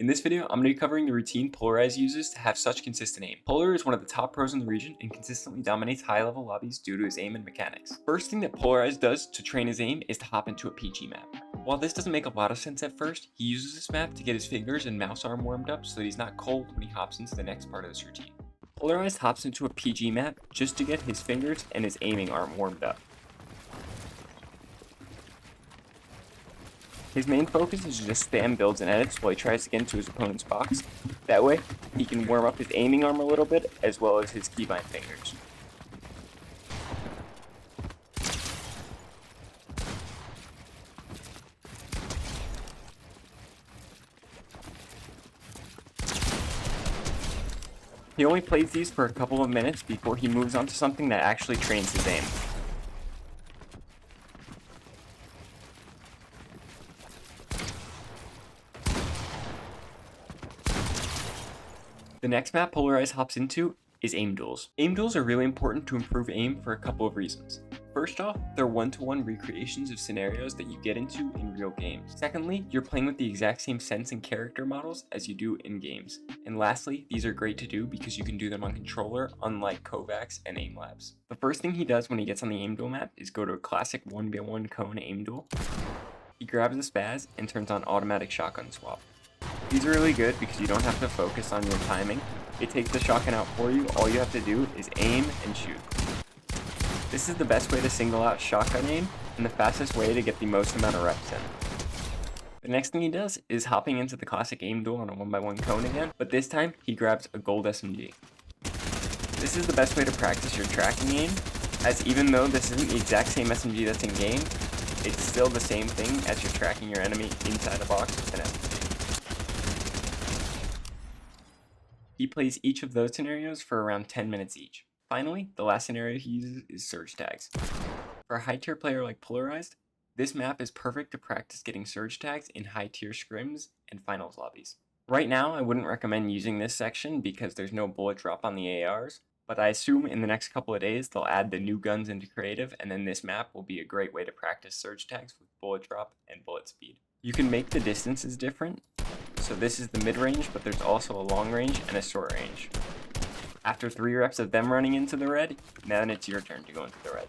In this video, I'm going to be covering the routine Pxlarized uses to have such consistent aim. Polar is one of the top pros in the region and consistently dominates high-level lobbies due to his aim and mechanics. First thing that Pxlarized does to train his aim is to hop into a PG map. While this doesn't make a lot of sense at first, he uses this map to get his fingers and mouse arm warmed up so that he's not cold when he hops into the next part of this routine. Pxlarized hops into a PG map just to get his fingers and his aiming arm warmed up. His main focus is to just spam builds and edits while he tries to get into his opponent's box. That way, he can warm up his aiming arm a little bit, as well as his keybind fingers. He only plays these for a couple of minutes before he moves on to something that actually trains his aim. The next map Pxlarized hops into is Aim Duels. Aim Duels are really important to improve aim for a couple of reasons. First off, they're one-to-one recreations of scenarios that you get into in real games. Secondly, you're playing with the exact same sense and character models as you do in games. And lastly, these are great to do because you can do them on controller, unlike Kovacs and Aim Labs. The first thing he does when he gets on the Aim Duel map is go to a classic 1v1 cone Aim Duel. He grabs the spaz and turns on automatic shotgun swap. These are really good because you don't have to focus on your timing. It takes the shotgun out for you. All you have to do is aim and shoot. This is the best way to single out shotgun aim and the fastest way to get the most amount of reps in. The next thing he does is hopping into the classic Aim Duel on a 1x1 cone again, but this time he grabs a gold SMG. This is the best way to practice your tracking aim, as even though this isn't the exact same SMG that's in game, it's still the same thing as you're tracking your enemy inside a box with an SMG. He plays each of those scenarios for around 10 minutes each. Finally, the last scenario he uses is surge tags. For a high tier player like Pxlarized, this map is perfect to practice getting surge tags in high tier scrims and finals lobbies. Right now, I wouldn't recommend using this section because there's no bullet drop on the ARs, but I assume in the next couple of days they'll add the new guns into creative, and then this map will be a great way to practice surge tags with bullet drop and bullet speed. You can make the distances different. So this is the mid-range, but there's also a long range and a short range. After 3 reps of them running into the red, then it's your turn to go into the red.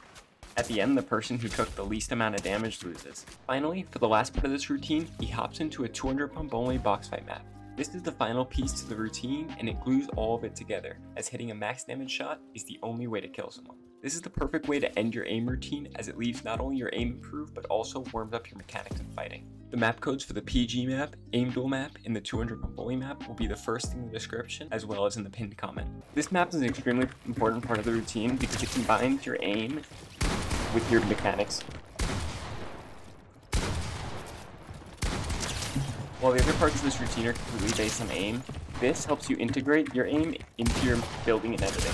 At the end, the person who took the least amount of damage loses. Finally, for the last part of this routine, he hops into a 200 pump only box fight map. This is the final piece to the routine, and it glues all of it together, as hitting a max damage shot is the only way to kill someone. This is the perfect way to end your aim routine, as it leaves not only your aim improved, but also warms up your mechanics in fighting. The map codes for the PG map, Aim Duel map, and the 200 pump only map will be the first in the description, as well as in the pinned comment. This map is an extremely important part of the routine because it combines your aim with your mechanics. While the other parts of this routine are completely based on aim, this helps you integrate your aim into your building and editing.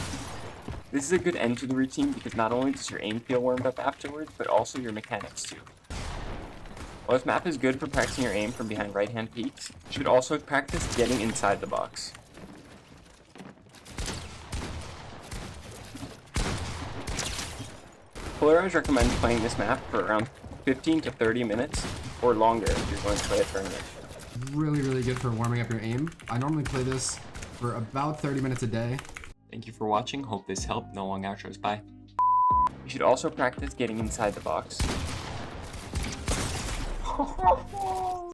This is a good end to the routine because not only does your aim feel warmed up afterwards, but also your mechanics too. While this map is good for practicing your aim from behind right-hand peaks, you should also practice getting inside the box. Pxlarized recommends playing this map for around 15 to 30 minutes or longer if you're going to play a tournament. Really good for warming up your aim. I normally play this for about 30 minutes a day. Thank you for watching. Hope this helped. No long outros. Bye. You should also practice getting inside the box.